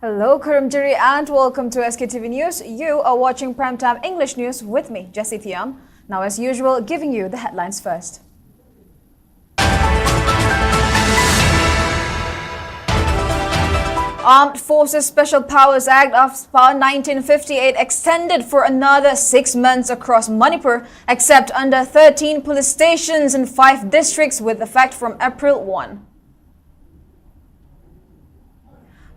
Hello, Kurumjiri, and welcome to SKTV News. You are watching Primetime English News with me, JESSY. Now, as usual, giving you the headlines first. Armed Forces Special Powers Act AFSPA 1958 extended for another 6 months across Manipur, except under 13 police stations in 5 districts with effect from April 1.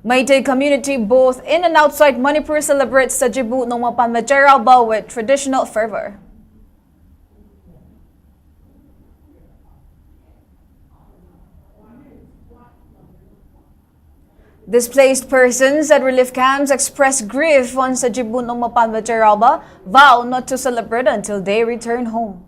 Meitei community both in and outside Manipur celebrates Sajibu Nongma Panba Cheiraoba with traditional fervor. Displaced persons at relief camps express grief on Sajibu Nongma Panba Cheiraoba, vow not to celebrate until they return home.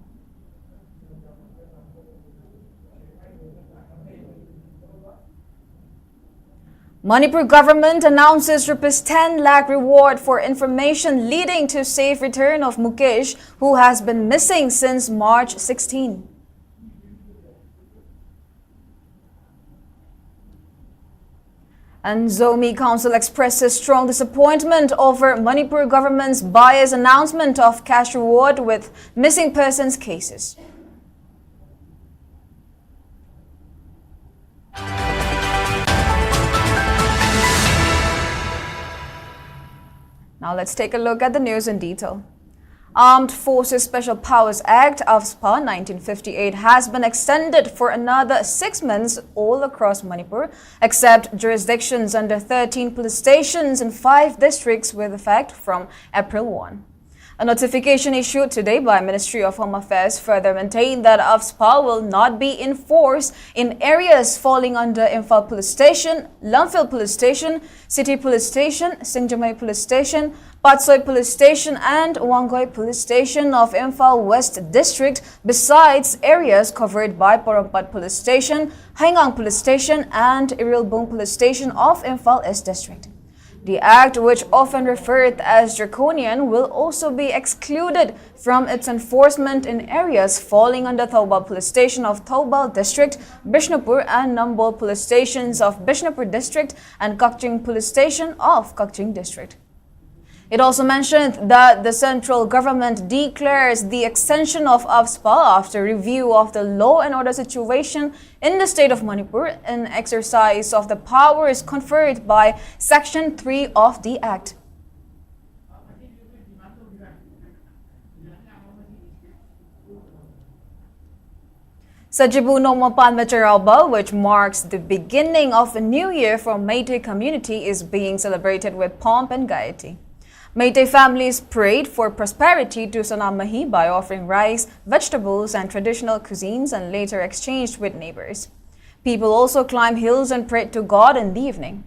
Manipur government announces ₹10 lakh reward for information leading to safe return of Mukesh, who has been missing since March 16. And Zomi Council expresses strong disappointment over Manipur government's biased announcement of cash reward with missing persons cases. Now let's take a look at the news in detail. Armed Forces Special Powers Act AFSPA 1958 has been extended for another 6 months all across Manipur, except jurisdictions under 13 police stations in 5 districts with effect from April 1. A notification issued today by Ministry of Home Affairs further maintained that AFSPA will not be in force in areas falling under Imphal Police Station, Lumphil Police Station, City Police Station, Singjamai Police Station, Patsoy Police Station and Wangoi Police Station of Imphal West District, besides areas covered by Porompat Police Station, Haingang Police Station and Irilbung Police Station of Imphal East District. The act, which often referred as draconian, will also be excluded from its enforcement in areas falling under Thoubal Police Station of Thoubal District, Bishnupur and Nambol Police Stations of Bishnupur District and Kakching Police Station of Kakching District. It also mentioned that the central government declares the extension of AFSPA after review of the law and order situation in the state of Manipur in exercise of the powers conferred by Section 3 of the Act. Sajibu Nongma Panba Cheiraoba, which marks the beginning of a new year for Meitei community, is being celebrated with pomp and gaiety. Meitei families prayed for prosperity to Sanamahi by offering rice, vegetables, and traditional cuisines and later exchanged with neighbors. People also climbed hills and prayed to God in the evening.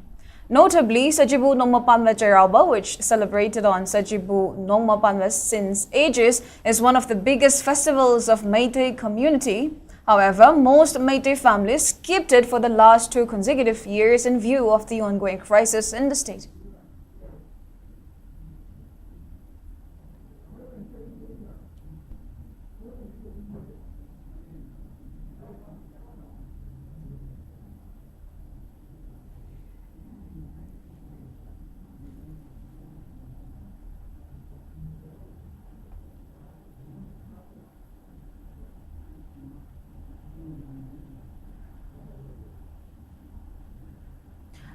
Notably, Sajibu Nongma Panba Cheiraoba, which celebrated on Sajibu Nongma Panba since ages, is one of the biggest festivals of Meitei community. However, most Meitei families skipped it for the last 2 consecutive years in view of the ongoing crisis in the state.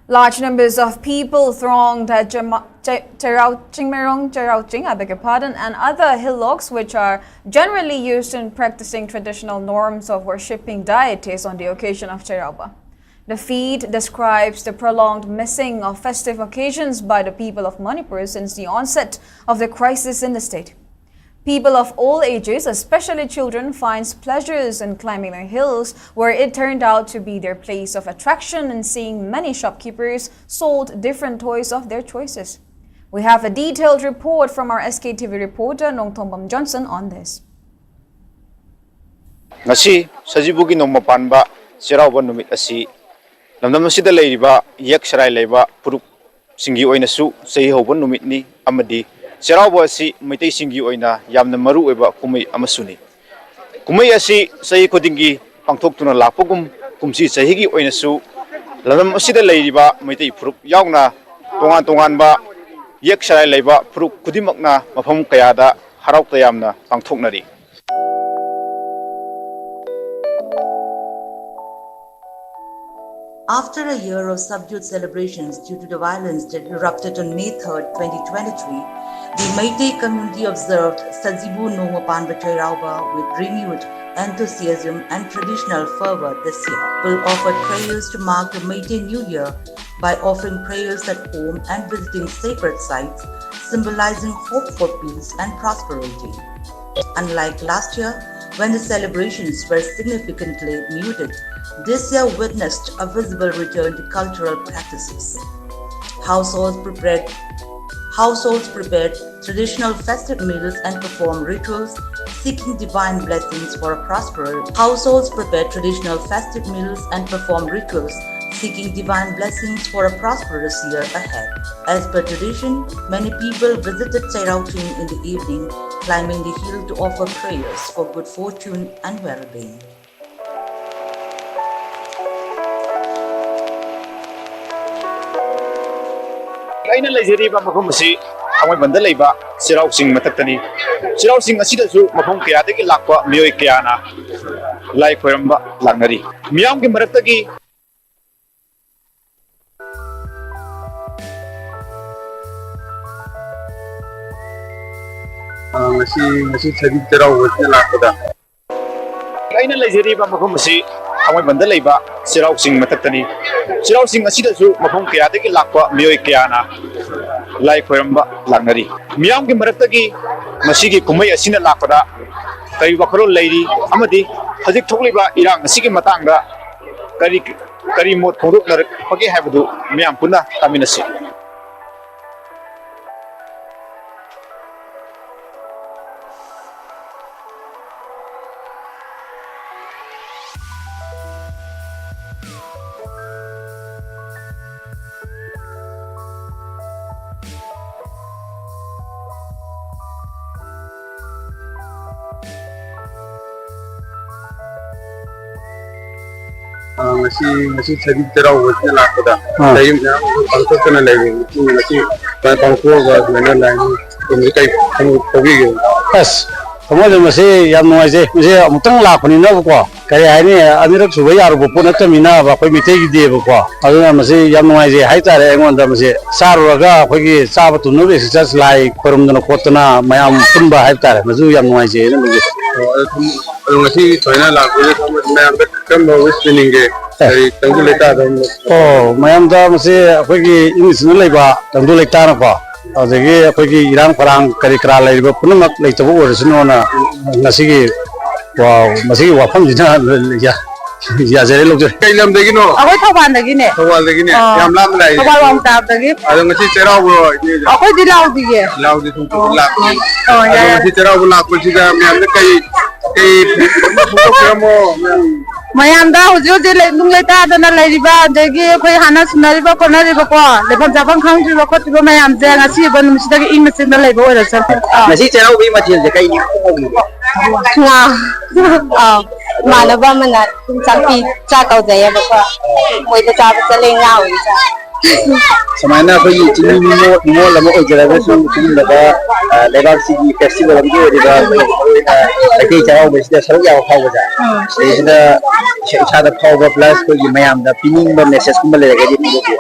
Large numbers of people thronged at Cheiraoba, and other hillocks, which are generally used in practicing traditional norms of worshipping deities on the occasion of Cheiraoba. The feat describes the prolonged missing of festive occasions by the people of Manipur since the onset of the crisis in the state. People of all ages, especially children, finds pleasures in climbing the hills, where it turned out to be their place of attraction, and seeing many shopkeepers sold different toys of their choices. We have a detailed report from our SKTV reporter Nongtombam Johnson on this. Ngasi Sajibu Nongma Panba Cheiraoba numit asi lamdam asida leiriba yak sarai leiba puruk singi oinasu sei hoba numit ni amadi Cheiraoba asi Meitei singi oina yamna maru oiba kumai amasuni. Kumai asi sei kodingi pangthoktuna lakpogum kumsi sahigi oinasu lamdam asida leiriba Meitei puruk yauna tongan tonganba yek sharai leba puruk kudimakna mafam kayada harau tayamna pangthoknari. After a year of subdued celebrations due to the violence that erupted on May 3, 2023, the Meitei community observed Sajibu Nongma Panba Cheiraoba with renewed enthusiasm and traditional fervor this year. People offered prayers to mark the Meitei New Year by offering prayers at home and visiting sacred sites, symbolizing hope for peace and prosperity. Unlike last year, when the celebrations were significantly muted, this year witnessed a visible return to cultural practices. Households prepared traditional festive meals and performed rituals seeking divine blessings for a prosperous year ahead. As per tradition, many people visited Cheiraoba in the evening, climbing the hill to offer prayers for good fortune and well-being. Aina lejeriba mafam asi amai banda leiba Cheiraoba sing mataktani. Cheiraoba sing asidasu mafam kayadagi lakpa miyoi kayana lai khoiramba laknari. Miyamgi maraktagi ngasi thadi Cheiraoba lakpada. Aina lejeriba mafam asi amai banda leiba Cheiraoba sing mataktani. Cheiraoba sing asidasu mafam kayadagi lakpa miyoi kayana lai khoiramba laknari. Miyamgi maraktagi masigi kumai asina lakpada kari wakharo leiri amadi hajik thokliba irang asigi matangda kari mot khondoknar page habdu miyam punna taminasi. ngasi thadi Cheiraoba lakpada. Tayim na pangkotna lagi. Ngasi pangkoga na lai ni kai pagi. Yes. Kamu masih yang nuaje, masih mungkin lakoni na buka. Kaya ini anirak subai aru buku nanti mina apa kau mite gede buka. Aduh masih yang nuaje, hai cara yang mana masih sarwaga pergi sahabat tu nulis sejak selai perumdana kotana mayam pemba hai cara, masih yang nuaje ini begitu. ngasi toina lakpada mayam kam bawis ninge. Dari tangguh leta dong. Oh, mayam dah masih pergi ini senulai ba, tangguh leta apa. Jadi pergi Irang perang kari kerala itu pun nak lagi tahu orang senona nasi wow masih wafam jina ya jadi lokal. Kailam degi no. Aku Thawban degi ne. Thawban degi ne. Yang lam lagi. Thawban wang tab degi. Ada ngasi Cheiraoba. Aku di Laos degi. Laos di tunggu lak. Oh ya. Ada ngasi Cheiraoba lak pun juga mian kai foto kamu. Mayamda hujur je nung leta dana leriba degi koi hana sunariba konariba ko lepam japang khangriba ko tiba mayam je ngasi ban misida ke ing mesin dala ibo ora sar. Ngasi Cheiraoba bi mathil je kai ni. Manaba mana sampai cakap saya bapak, mau itu cakap selengau itu. Semana apa ini cini mo lama ojek ada so cini lama lebar sigi festival lagi ada lagi Cheiraoba sudah seru ya kau baca. Jadi sudah cara kau plus kau gimana yang dah pining berneses kembali lagi di minggu.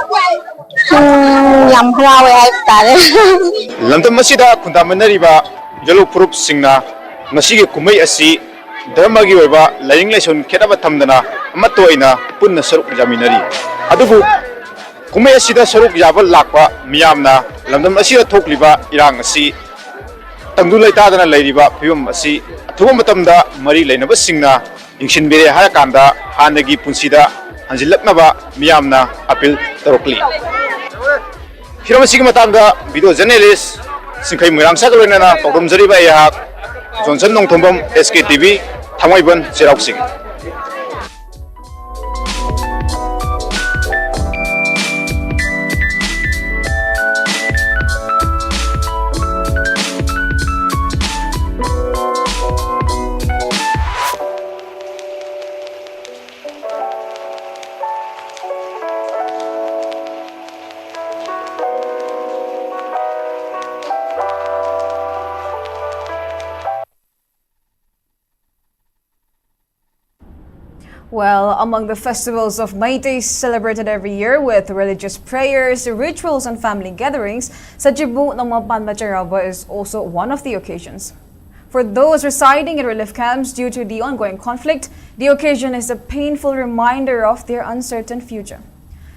Yang perawi hai tadi. Lantam masih dah kunta menariba jalur purup singna masih ke kumai asi dharma gi oiba laing leson khedaba thamdana amato ina punna saruk jaminari adubu kumai asida saruk jabal lakpa miyamna lamdam asida thokliba irang asi tangdu leita dana leiriba phibam asi thuba matamda mari leinaba singna yingshin bere hara kanda hanagi punsida hanjilaknaba miyamna apil tarokli hiramasi matanga video journalist singkai mirangsa galena tokdom jariba ya Johnson Nongtombam SKTV Thangwaiban Cheiraoba sing. Well, among the festivals of Meitei celebrated every year with religious prayers, rituals and family gatherings, Sajibu Nongma Panba Cheiraoba is also one of the occasions. For those residing in relief camps due to the ongoing conflict, the occasion is a painful reminder of their uncertain future.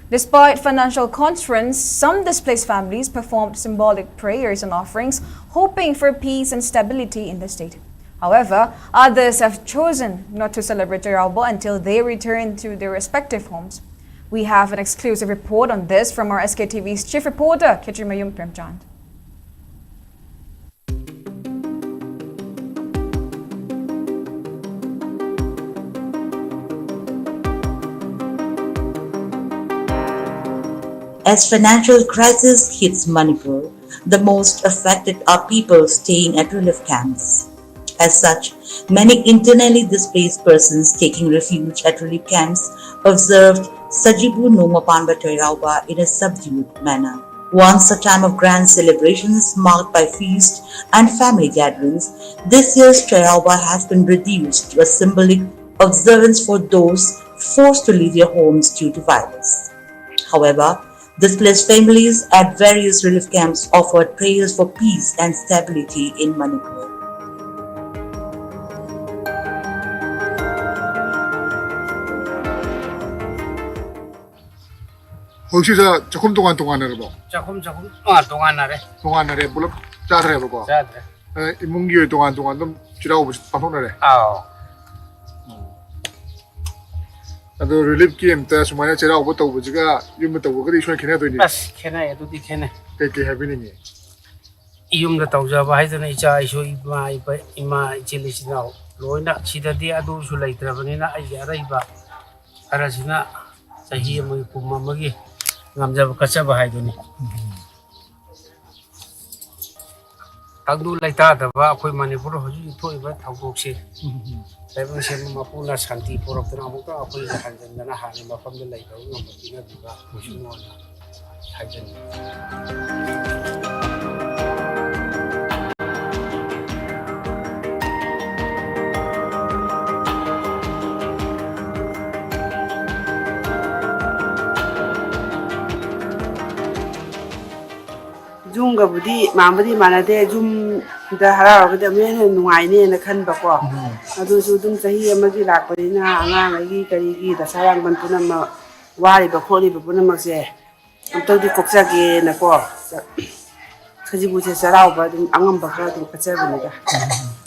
Despite financial constraints, some displaced families performed symbolic prayers and offerings, hoping for peace and stability in the state. However, others have chosen not to celebrate Cheiraoba until they return to their respective homes. We have an exclusive report on this from our SKTV's chief reporter, Cheiraoba Premchand. As financial crisis hits Manipur, the most affected are people staying at relief camps. As such, many internally displaced persons taking refuge at relief camps observed Sajibu Nongma Panba Cheiraoba in a subdued manner. Once a time of grand celebrations marked by feast and family gatherings, this year's Cheiraoba has been reduced to a symbolic observance for those forced to leave their homes due to violence. However, displaced families at various relief camps offered prayers for peace and stability in Manipur. 혹시 저 조금 동안 동안으로 뭐? 조금 동안하래. 동안으로 물론 짜더래 보고. 짜더래. 이문기의 동안 좀 지라고 방송하래. 아오. 나도 릴립 게임 때 수많이 지라고 보고 보지가 이문부터 그리 손에 캐내도 있니? 아스 캐나 에도디 캐네. 그게 해비니. 이음다 tawjaba haidana icha iso ima ichilishina loina sidadi adu su leitrabanina ai araiba arasina sahi amagi kumamagi ngamjaba kachaba haiduni tangdu laita daba akoi manipur hoji thoiba thawdokse leibang sem mapuna shanti porokna amuka akoi hanjandana hani mafamda leiba ngambina diba mushimona haidani Junga budi mamadi mana de jum da hara ga me nuai ne na khan ba ko adu su dum sahi amagi lak pari na anga ngai kari gi da sayang ban punam ma wari ba kholi ba punam ma se amto di koksa ge na ko Sajibu se sarau ba dum angam ba ka dum kacha ba ne ga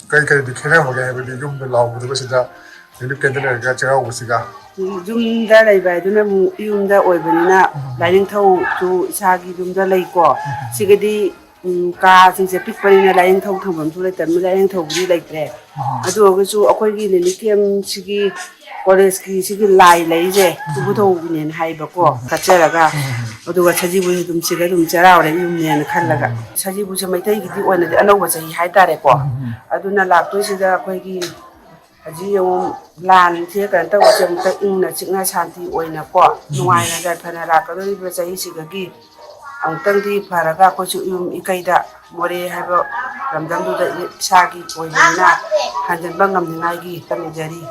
kai di khera ho ga bi jum de law bu ba sida rilip kendele ga chira ho siga jum da lai ba dum mu yum da oi ba ni na laining thau tu isa gi dum da lai ko sigadi ka sing se pik pari na laining thau thambam tu lai tam laining thau bi lai tre adu ga su akoi gi le likem sigi college ki sigi lai lai je bu thau bi ne hai ba ko kacha la ga adu ga Sajibu dum siga dum chara ore yum ne na khal la ga Sajibu se mai tai gi di ona de anau ba sai hai ta re ko adu na lak tu sida akoi gi aji yung lan thia kan ta wajam ta ing na chingna shanti oina ko nuai na da phana ra ka ri ba chai si ga gi ang tang di phara ga ko chu yum ikai da more ha ba ramjam du da sa gi oina na hanjan bangam ni ngai gi tam jari.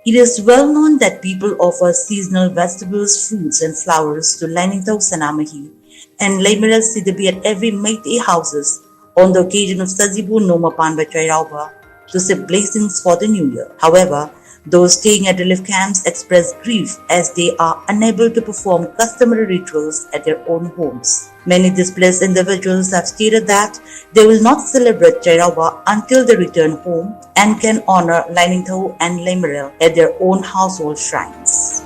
It is well known that people offer seasonal vegetables, fruits and flowers to Lainingtau Sanamahi and Laimeral Sidabi at every Meitei houses on the occasion of Sajibu Nongma Panba Cheiraoba to say blessings for the new year. However, those staying at relief camps express grief as they are unable to perform customary rituals at their own homes. Many displaced individuals have stated that they will not celebrate Cheiraoba until they return home and can honor Lainingtau and Laimeral at their own household shrines.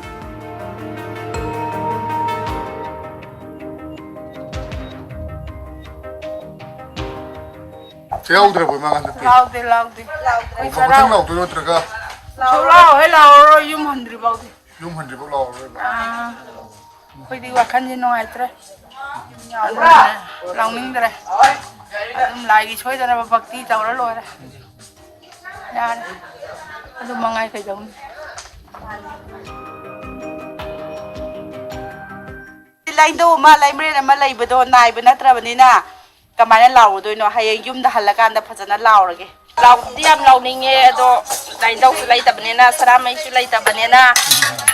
제아우드라 보면 안 돼. Laude. 무슨 라우드 들어가. Lao hay lao yum hundred bao di. 용 한지 몰라. Koi di wakan je no ai tre. Long ning tre. Adum lai gi choi dana ba bhakti taw ra lo ra. Ya. Adum mangai kai jong. Lai do ma lai mre ma lai ba do nai ba na tra ba ni na. Kamana lau do no hay yum da halakan da phajana lau rage. Lau diam lau ninge do dai dau sulai ta banena saramai sulai ta banena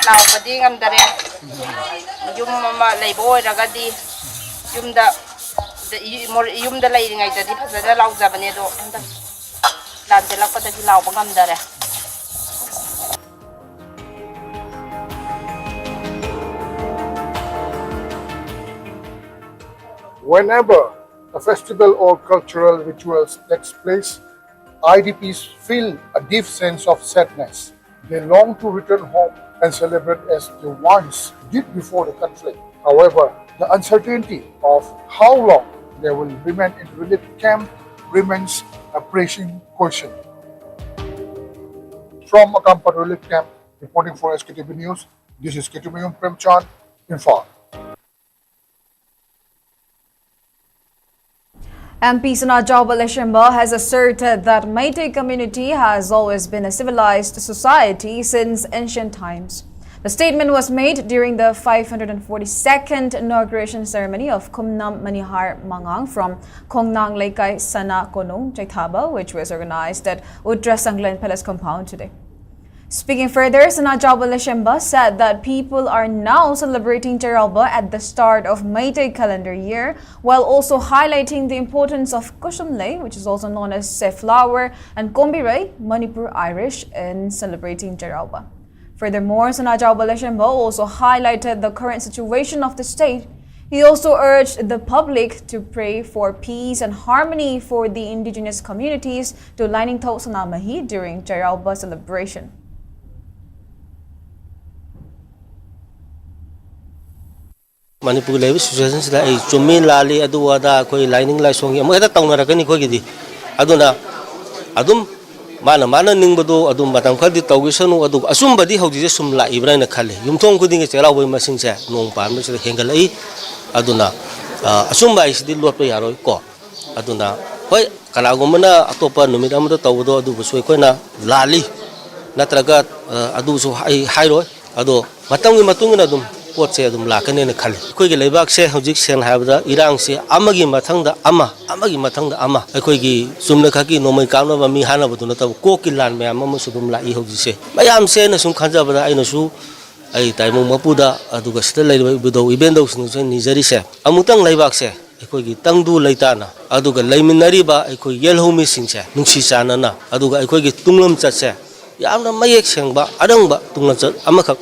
lau padi ngam dare. Yum mama lai boy raga di yum da lai ngai da di phajana lau ja bane do lan te lak pa ta lau ba ngam dare. Whenever a festival or cultural rituals takes place, IDPs feel a deep sense of sadness. They long to return home and celebrate as they once did before the conflict. However, the uncertainty of how long they will remain in relief camp remains a pressing question. From a Akampat relief camp, reporting for SKTV News, this is Sajibu Nongma Panba, Imphal. MP Sajibu Nongma Panba has asserted that Meitei community has always been a civilized society since ancient times. The statement was made during the 542nd inauguration ceremony of Kumnam Manihar Mangang from Kongnang Laikai Sana Konung Cheiraoba, which was organized at Udra Sanglen Palace compound today. Speaking further, Sajibu Nongma Panba said that people are now celebrating Cheiraoba at the start of Meitei calendar year, while also highlighting the importance of Kusumlei, which is also known as Safflower, and Kombirei, Manipur Irish, in celebrating Cheiraoba. Furthermore, Sajibu Nongma Panba also highlighted the current situation of the state. He also urged the public to pray for peace and harmony for the indigenous communities to Lining Tho Sanamahi during Cheiraoba celebration. Manipur level situation sila ay Zomi lali adu wada koi lining lai songi mo eta tawnara kani koi gidi aduna adum mana ning badu adum batang khadi tawgisanu adu asum badi hawji sum la ibrahim khale yumthong khuding Cheiraoba masing se nong pan me se hengalai aduna asum bai sidi lot pa yaroi ko aduna hoi kanagumana atopa numit amada tawdo adu busoi koina lali natraga adu so hairoi adu matanggi matungina adum pot se adum lakane na khali koi gi leibak se hojik sen habda irang se amagi mathangda ama koi gi sumna khaki nomai kauna ba mi hana buduna tab ko kilan me amma sudum la I hoji se mayam se na sum khanja bada aina su ai taimung mapuda aduga sta leiba budo ibendo snu se nijari se amutang leibak se koi gi tangdu leitana aduga leiminari ba koi yelhomi singse nungsi chana na aduga koi gi tunglam chat se yamna mayek sengba adang ba tunglam chat amakhak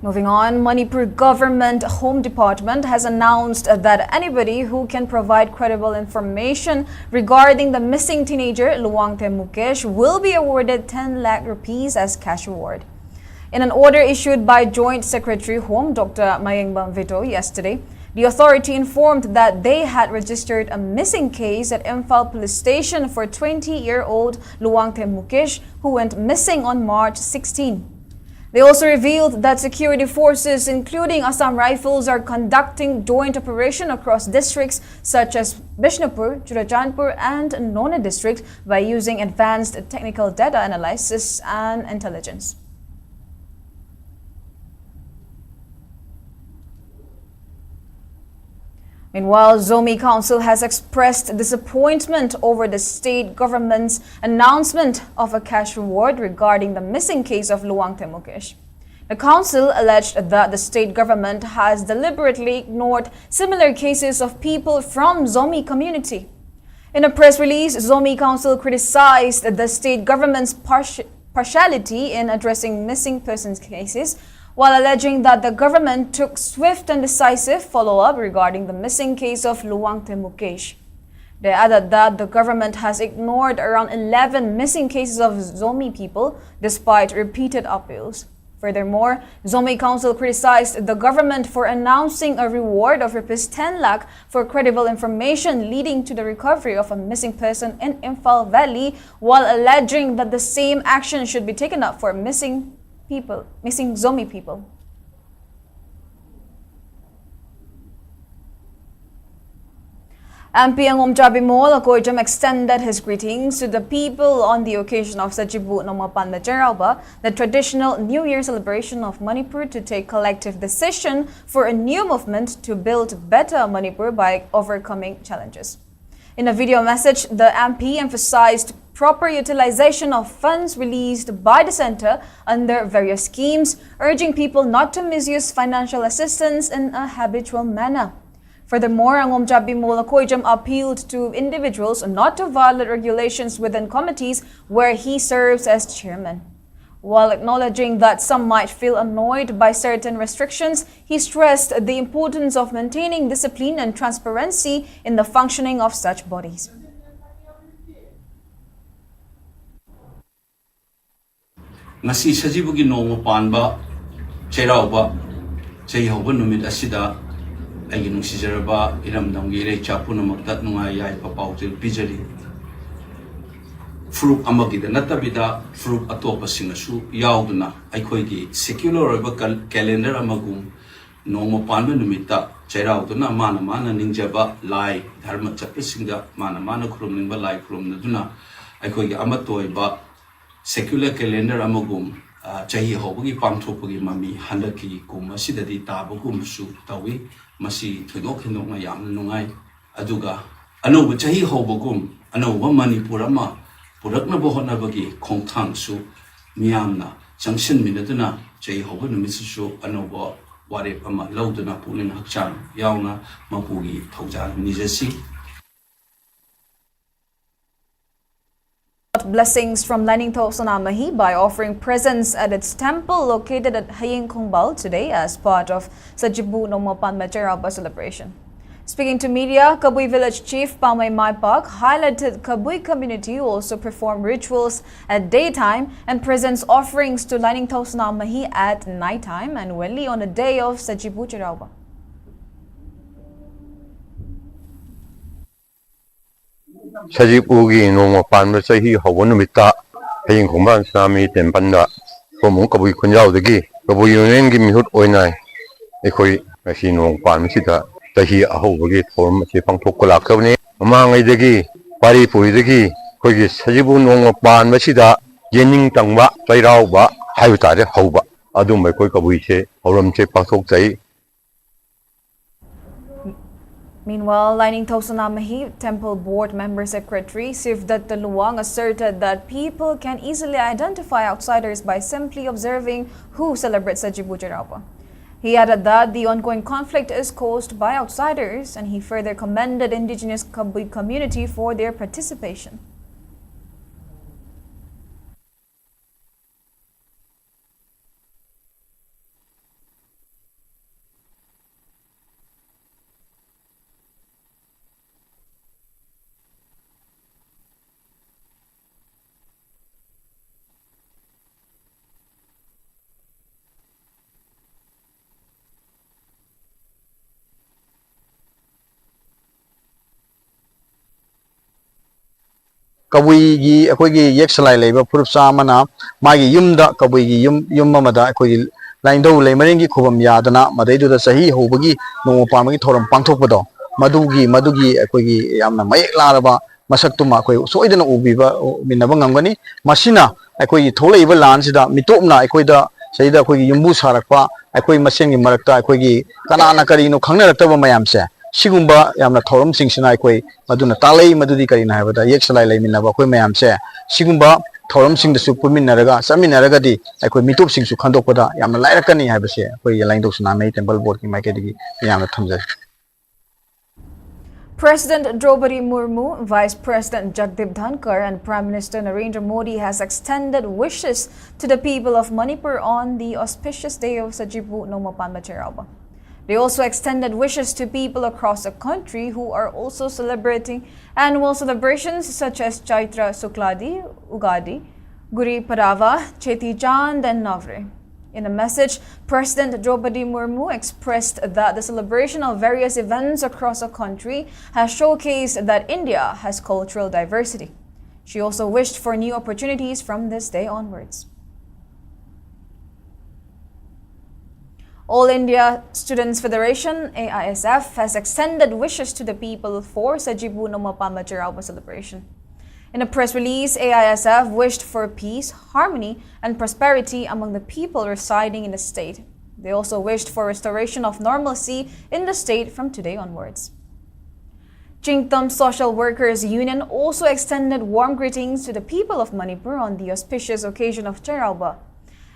Moving on, Manipur Government Home Department has announced that anybody who can provide credible information regarding the missing teenager Luwangte Mukesh will be awarded 10 lakh rupees as cash reward. In an order issued by Joint Secretary Home Dr. Mayengbam Vito yesterday, the authority informed that they had registered a missing case at Imphal police station for 20-year-old Luwangte Mukesh, who went missing on March 16. They also revealed that security forces, including Assam Rifles, are conducting joint operation across districts such as Bishnupur, Churachandpur, and Nona district by using advanced technical data analysis and intelligence. Meanwhile, Zomi Council has expressed disappointment over the state government's announcement of a cash reward regarding the missing case of Luwangte Mukesh. The council alleged that the state government has deliberately ignored similar cases of people from Zomi community. In a press release, Zomi Council criticized the state government's partiality in addressing missing persons cases, while alleging that the government took swift and decisive follow-up regarding the missing case of Luwangte Mukesh. They added that the government has ignored around 11 missing cases of Zomi people despite repeated appeals. Furthermore, Zomi Council criticized the government for announcing a reward of Rs 10 lakh for credible information leading to the recovery of a missing person in Imphal Valley, while alleging that the same action should be taken up for missing Zomi people. MP Ngomjabimol Akoijam extended his greetings to the people on the occasion of Sajibu Nongma Panba Cheiraoba, the traditional New Year celebration of Manipur, to take collective decision for a new movement to build better Manipur by overcoming challenges. In a video message, the MP emphasized proper utilization of funds released by the centre under various schemes, urging people not to misuse financial assistance in a habitual manner. Furthermore, Ngomjabimol Akoijam appealed to individuals not to violate regulations within committees where he serves as chairman. While acknowledging that some might feel annoyed by certain restrictions, he stressed the importance of maintaining discipline and transparency in the functioning of such bodies. Ngasi Sajibu Nongma Panba Cheiraoba Cheiraoba numit asida ay nungsijaraba iramdam gire chapuna magtat nungay ay papautil pijari fruit amagida natabida fruit atopa singasu yauduna ay koigi secular calendar amagum Nongma Panba numita Cheiraoduna mana ningjaba lai dharma chapisinga mana kurumningba lai kurumnaduna ay koigi amatoiba secular calendar amagum chahi hobagi pangthopagi mami handaki kum asidadi tabagum su tawi masi thudok hinok na yam nungai aduga anoba chahi hobagum anoba Manipur ama purakna bohona bagi khongthang su miyamna changshin minaduna chahi hoba numisu anoba warep ama lauduna punin hakchan yauna mapugi thaujan nijesi. Blessings from Lining Sonamahi by offering presents at its temple located at Haying Khongbal today as part of Sajibu Nongma Panba Cheiraoba celebration. Speaking to media, Kabui Village Chief Pamay Maipak highlighted Kabui community also perform rituals at daytime and presents offerings to Lining Sonamahi at nighttime and only on the day of Sajibu Cheiraoba. Sajibu Nongma Panba Chahi Hawanumita Haying Khongbal Sami Tempanda Komu Kabui Kunjao Dagi Kabui Union Gimihut Oinai Ekoi Asi Nong Panba Sita Tahi Ahobagi Form Chipang Pokola Kavni Amangai Dagi Pari Puri Dagi Kogi Sajibu Nongma Panba Sita Yening Tangba Cheiraoba Hayutare Hoba Adum Koi Kabui Se Horam Che Pasok Chai. Meanwhile, Lining Sonamahi Temple Board Member Secretary Sivdat Luang asserted that people can easily identify outsiders by simply observing who celebrates Sajibu Cheiraoba. He added that the ongoing conflict is caused by outsiders, and he further commended indigenous Kabui community for their participation. Kabui gi akoigi yeksalai leba purup samana magi yumda kabui gi yum mamada akoigi laindau leimaringi khubam yadana madaidu da sahi hobagi Nongma Panba gi thoram pangthokpado madugi akoigi yamna mayek laraba masaktuma akoi soidana ubiba minaba ngamgani masina akoigi tholeiba lansida mitopna akoida saida akoigi yumbu sarakpa akoi masengi marakta akoigi kanana karino khangnarataba mayamse Sigumba yamna thoram singsina akoi maduna talai madudi karina habada yeksalai leiminaba akoi mayamse sigumba thoram singda su puminaraga saminaraga di akoi mitop singsu khandokpada yamna lairakani habase akoi Lining Sonamahi Temple Board ki maikedi yamna thamjai. President Draupadi Murmu, Vice President Jagdeep Dhankar and Prime Minister Narendra Modi has extended wishes to the people of Manipur on the auspicious day of Sajibu Nongma Panba Cheiraoba. They also extended wishes to people across the country who are also celebrating annual celebrations such as Chaitra Sukladi, Ugadi, Guri Padava, Cheti Chand and Navre. In a message, President Draupadi Murmu expressed that the celebration of various events across the country has showcased that India has cultural diversity. She also wished for new opportunities from this day onwards. All India Students Federation, AISF, has extended wishes to the people for Sajibu Nongma Panba Cheiraoba celebration. In a press release, AISF wished for peace, harmony, and prosperity among the people residing in the state. They also wished for restoration of normalcy in the state from today onwards. Chingtam Social Workers Union also extended warm greetings to the people of Manipur on the auspicious occasion of Cheiraoba.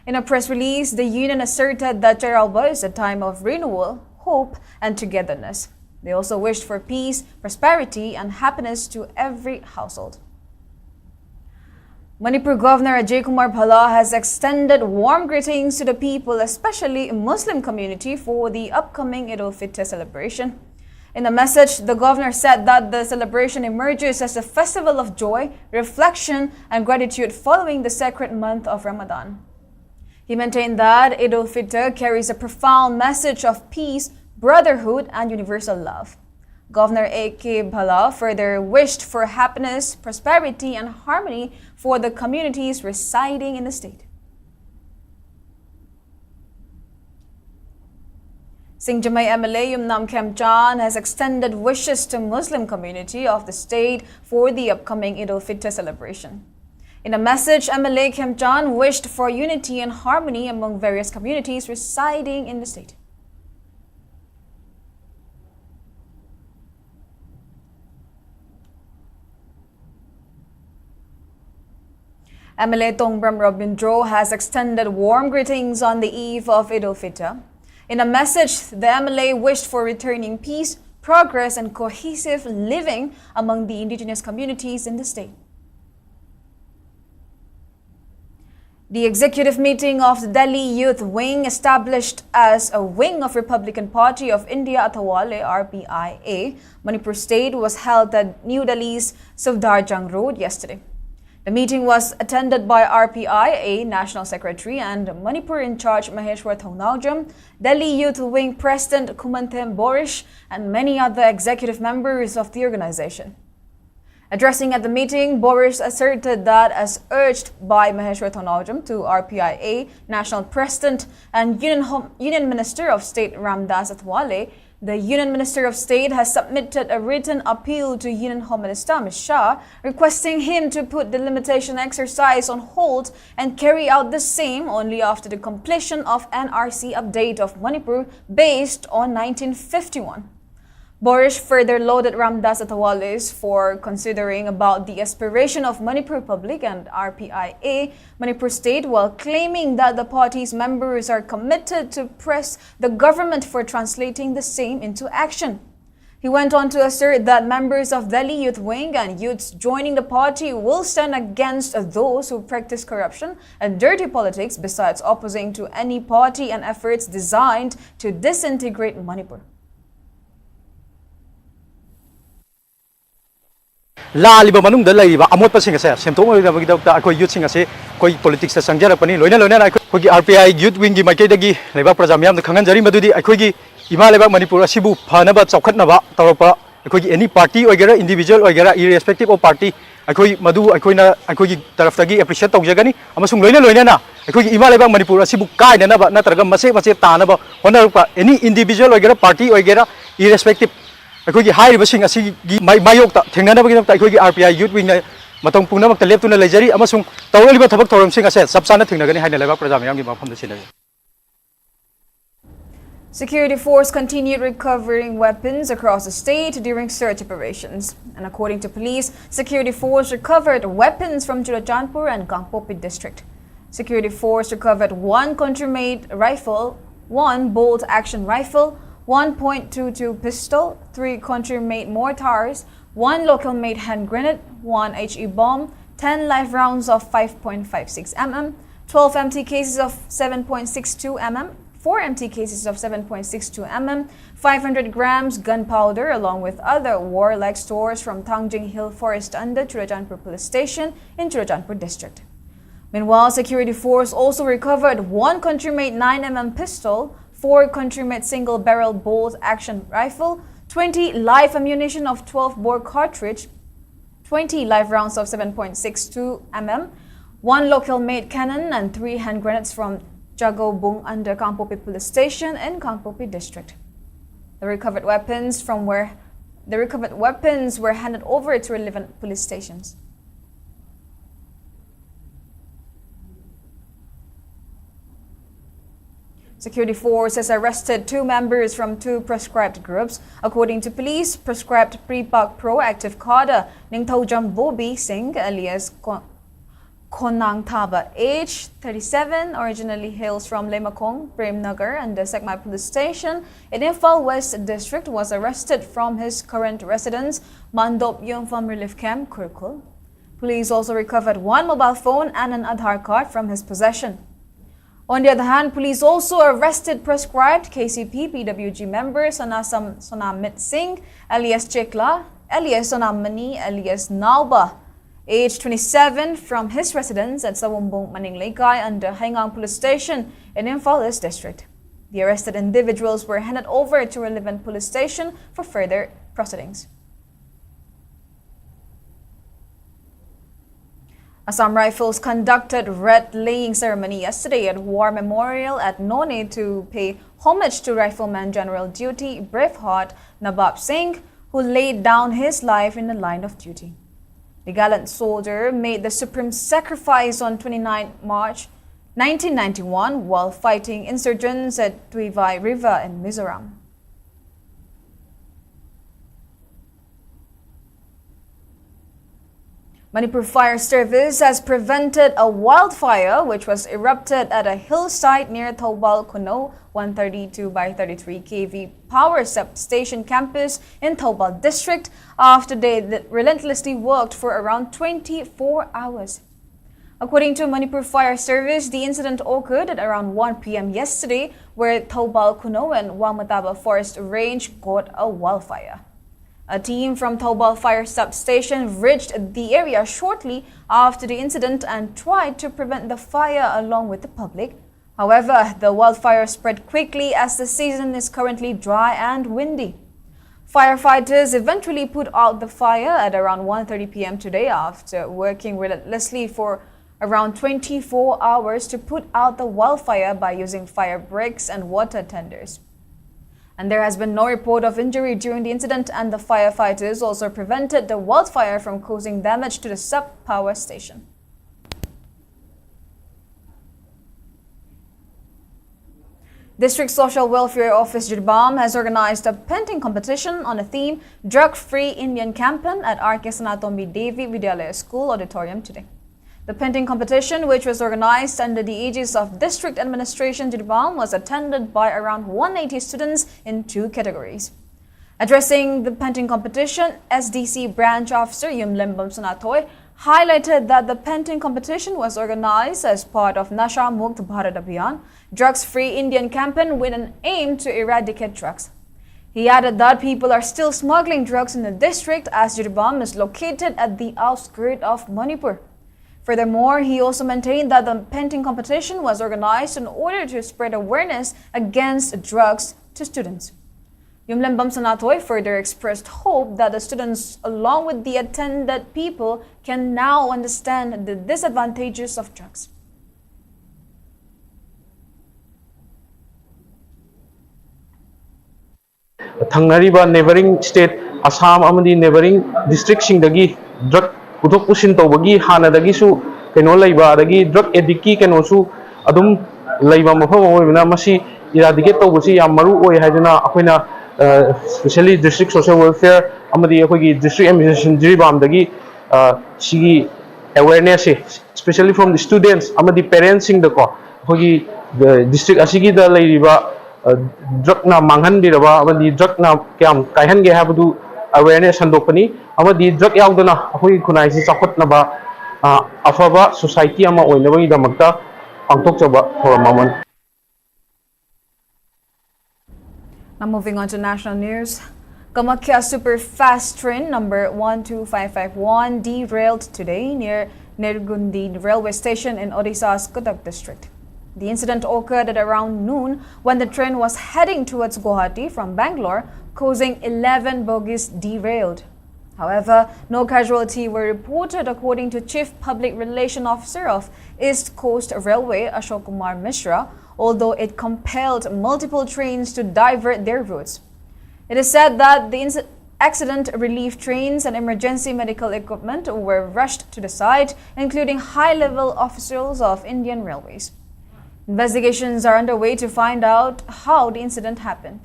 In a press release, the union asserted that Cheiraoba is a time of renewal, hope, and togetherness. They also wished for peace, prosperity, and happiness to every household. Manipur Governor Ajay Kumar Bhala has extended warm greetings to the people, especially Muslim community, for the upcoming Eid al-Fitr celebration. In a message, the governor said that the celebration emerges as a festival of joy, reflection, and gratitude following the sacred month of Ramadan. He maintained that Eid al-Fitr carries a profound message of peace, brotherhood, and universal love. Governor A.K. Bhala further wished for happiness, prosperity, and harmony for the communities residing in the state. Singjamay MLA Yumnam Khemchan has extended wishes to Muslim community of the state for the upcoming Eid al-Fitr celebration. In a message, MLA Khemchan wished for unity and harmony among various communities residing in the state. MLA Tongbram Robindro has extended warm greetings on the eve of Eid al-Fitr. In a message, the MLA wished for returning peace, progress, and cohesive living among the indigenous communities in the state. The executive meeting of the Delhi Youth Wing, established as a wing of Republican Party of India Athawale RPIA, Manipur State, was held at New Delhi's Safdarjung Road yesterday. The meeting was attended by RPIA National Secretary and Manipur in charge Maheshwar Thongnaujam, Delhi Youth Wing President Kumanthem Borish, and many other executive members of the organization. Addressing at the meeting, Borish asserted that, as urged by Maheshwar Thongnaujam to RPIA National President and Union Minister of State Ramdas Athwale, the Union Minister of State has submitted a written appeal to Union Home Minister Amit Shah, requesting him to put the limitation exercise on hold and carry out the same only after the completion of NRC update of Manipur based on 1951. Borish further lauded Ramdas Athawale for considering about the aspiration of Manipur Public and RPIA Manipur State, while claiming that the party's members are committed to press the government for translating the same into action. He went on to assert that members of Delhi Youth Wing and youths joining the party will stand against those who practice corruption and dirty politics, besides opposing to any party and efforts designed to disintegrate Manipur. लालिबा मनुंगदा लैरिबा अमोटपसिंग असे सेमथोंगदबगिदबता अखोय युथसिंग असे कोई politics ता संगजरपनि लोइना लोइना अखोय RPI youth wing गी माइकेदगी लेबा प्रजा मियाम the खंगनजरी मदुदि अखोय इमा लेबा मणिपुर असिबु फनबा चौखटनबा तौरपा अखोय एनी पार्टी ओइगेरा इंडिविजुअल ओइगेरा इरेस्पेक्टिव ऑफ पार्टी अखोय मदु अखोयना अखोय तरफतगी एप्रिशिएट तौजगनी अमसुंग लोइना लोइना अखोय इमा लेबा मणिपुर असिबु कायननबा नत्रगा मसे मसे तानबा होनरपा एनी इंडिविजुअल ओइगेरा पार्टी ओइगेरा इरेस्पेक्टिव अखोगी हाइरिबसिंग असिगी मायोक्ता थेंगनबगिदमता अखोगी आरपीआई यूथ विंग मतंग पुनमक्ता लेप्तुना लेजरी अमसुंग तौरलिबा थबक थौरमसिंग असे सबसाना थेंगनगनी हाइना लेबा प्रजा मयामगी मफमदा सिनाय. Security force continued recovering weapons across the state during search operations. And according to police, security force recovered weapons from Churachandpur and Gangpokpi district. Security force recovered 1 country-made rifle, 1 bolt-action rifle, 1.22 pistol, 3 country-made mortars, 1 local-made hand grenade, 1 HE bomb, 10 live rounds of 5.56 mm, 12 empty cases of 7.62 mm, 4 empty cases of 7.62 mm, 500 grams gunpowder, along with other warlike stores from Tangjing Hill Forest under Churachandpur Police Station in Churachandpur district. Meanwhile, security force also recovered 1 country-made 9mm pistol, 4 country-made single-barrel bolt-action rifle, 20 live ammunition of 12-bore cartridge, 20 live rounds of 7.62 mm, 1 local-made cannon, and 3 hand grenades from Jagobung under Kampopi Police Station in Kampopi District. The recovered weapons were handed over to relevant police stations. Security forces arrested 2 members from 2 proscribed groups. According to police, proscribed Pre-Pak Proactive cadre Ningthaujam Bobi Singh alias Konang Thaba, age 37, originally hails from Lemakong, Premnagar and the Sekmai Police Station in Imphal West District, was arrested from his current residence, Mandop Yungfam Relief Camp, Kurkul. Police also recovered 1 mobile phone and an Aadhaar card from his possession. On the other hand, police also arrested proscribed KCP PWG member Sonamit Singh alias Chekla, alias Sonamani, alias Nauba, age 27, from his residence at Sawumbong Maninglekai under Haingang Police Station in Imphal East District. The arrested individuals were handed over to relevant police station for further proceedings. Assam Rifles conducted wreath-laying ceremony yesterday at War Memorial at Noni to pay homage to Rifleman General Duty Braveheart Nabab Singh, who laid down his life in the line of duty. The gallant soldier made the supreme sacrifice on 29 March 1991 while fighting insurgents at Tuivai River in Mizoram. Manipur Fire Service has prevented a wildfire which was erupted at a hillside near Thobal Kuno 132/33 kV power substation campus in Thobal district after they relentlessly worked for around 24 hours. According to Manipur Fire Service, the incident occurred at around 1 p.m. yesterday where Thobal Kuno and Wangmataba Forest Range caught a wildfire. A team from Thobal Fire Substation reached the area shortly after the incident and tried to prevent the fire along with the public. However, the wildfire spread quickly as the season is currently dry and windy. Firefighters eventually put out the fire at around 1:30 p.m. today after working relentlessly for around 24 hours to put out the wildfire by using fire breaks and water tenders. And there has been no report of injury during the incident, and the firefighters also prevented the wildfire from causing damage to the sub-power station. District Social Welfare Office Jirbam has organized a painting competition on a theme Drug-Free Indian Campaign at R.K. Sanatomi Devi Vidyalaya School Auditorium today. The painting competition, which was organized under the aegis of District Administration Jirbam, was attended by around 180 students in 2 categories. Addressing the painting competition, SDC Branch Officer Yumlembam Sunatoy highlighted that the painting competition was organized as part of Nasha Mukt Bharat Abhiyan, Drugs-Free Indian Campaign with an aim to eradicate drugs. He added that people are still smuggling drugs in the district as Jirbam is located at the outskirts of Manipur. Furthermore, he also maintained that the painting competition was organized in order to spread awareness against drugs to students. Yumlembam Sanatoy further expressed hope that the students, along with the attended people, can now understand the disadvantages of drugs. Thangnariba neighboring state Assam amadi neighboring district singdagi drug Utok pusin tawagi hana dagi su keno laiba dagi drug addict ki keno su adum laiba mafam oibna masi eradicate tawbasi yam maru oi haiduna akoina especially district social welfare amadi akoigi district administration Jirbam dagi sigi awareness especially from the students amadi parents sing dako akoigi district asigi da laiba drug na manghan biraba amadi drug na kyam kaihan ge habdu awareness handopani amadi drug yaudana akoi khunai si chakot naba afaba society ama oinabagi damakta pangthokchaba thoramamon. Now moving on to national news. Kamakya super fast train number 12551 derailed today near Nirgundi railway station in Odisha's Cuttack district. The incident occurred at around noon when the train was heading towards Guwahati from Bangalore, causing 11 bogies derailed. However, no casualty were reported according to Chief Public Relation Officer of East Coast Railway, Ashok Kumar Mishra, although it compelled multiple trains to divert their routes. It is said that the accident relief trains and emergency medical equipment were rushed to the site, including high-level officials of Indian Railways. Investigations are underway to find out how the incident happened.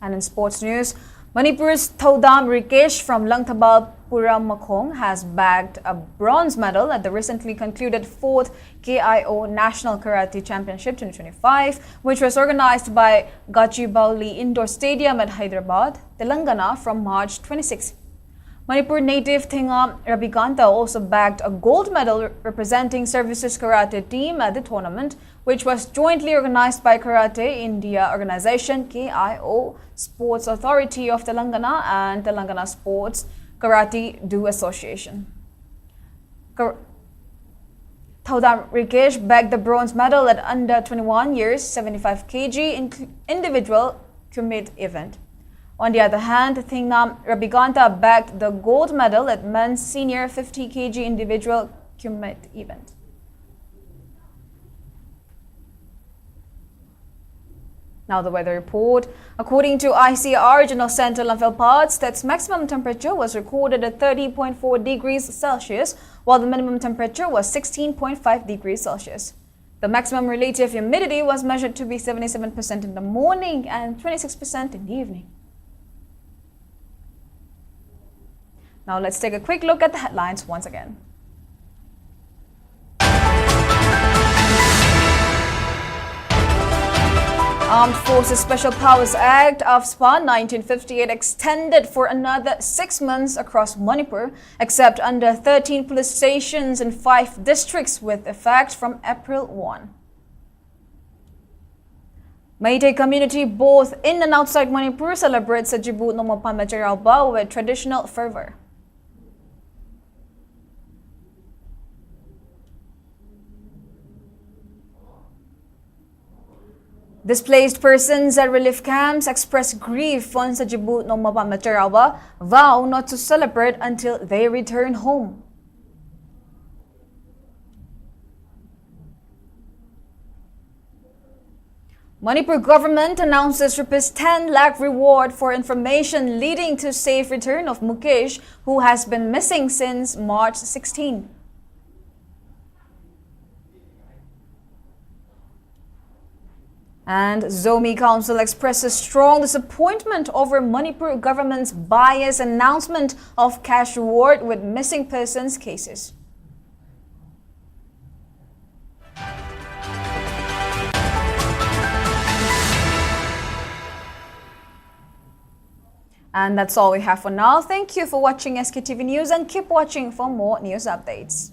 And in sports news, Manipur's Thodam Rikesh from Langthabal Puramakong has bagged a bronze medal at the recently concluded 4th KIO National Karate Championship 2025, which was organized by Gachibowli Indoor Stadium at Hyderabad, Telangana from March 26. Manipur native Thinga Rabikanta also bagged a gold medal representing Services Karate team at the tournament, which was jointly organized by Karate India Organization, KIO, Sports Authority of Telangana and Telangana Sports Karate Do Association. Thodam Rikesh bagged the bronze medal at under 21 years, 75 kg individual commit event. On the other hand, Thingnam Rabiganta bagged the gold medal at men's senior 50 kg individual commit event. Now the weather report. According to ICR Regional Center Imphal parts, its maximum temperature was recorded at 30.4 degrees Celsius, while the minimum temperature was 16.5 degrees Celsius. The maximum relative humidity was measured to be 77% in the morning and 26% in the evening. Now let's take a quick look at the headlines once again. Armed Forces Special Powers Act AFSPA 1958 extended for another 6 months across Manipur, except under 13 police stations in 5 districts with effect from April 1. Meitei community both in and outside Manipur celebrates Sajibu Nongma Panba Cheiraoba with traditional fervor. Displaced persons at relief camps express grief on Sajibu Nongma Panba Cheiraoba, vow not to celebrate until they return home. Manipur government announces Rs 10 lakh reward for information leading to safe return of Mukesh, who has been missing since March 16. And Zomi Council expresses strong disappointment over Manipur government's biased announcement of cash reward with missing persons cases. And that's all we have for now. Thank you for watching SKTV News and keep watching for more news updates.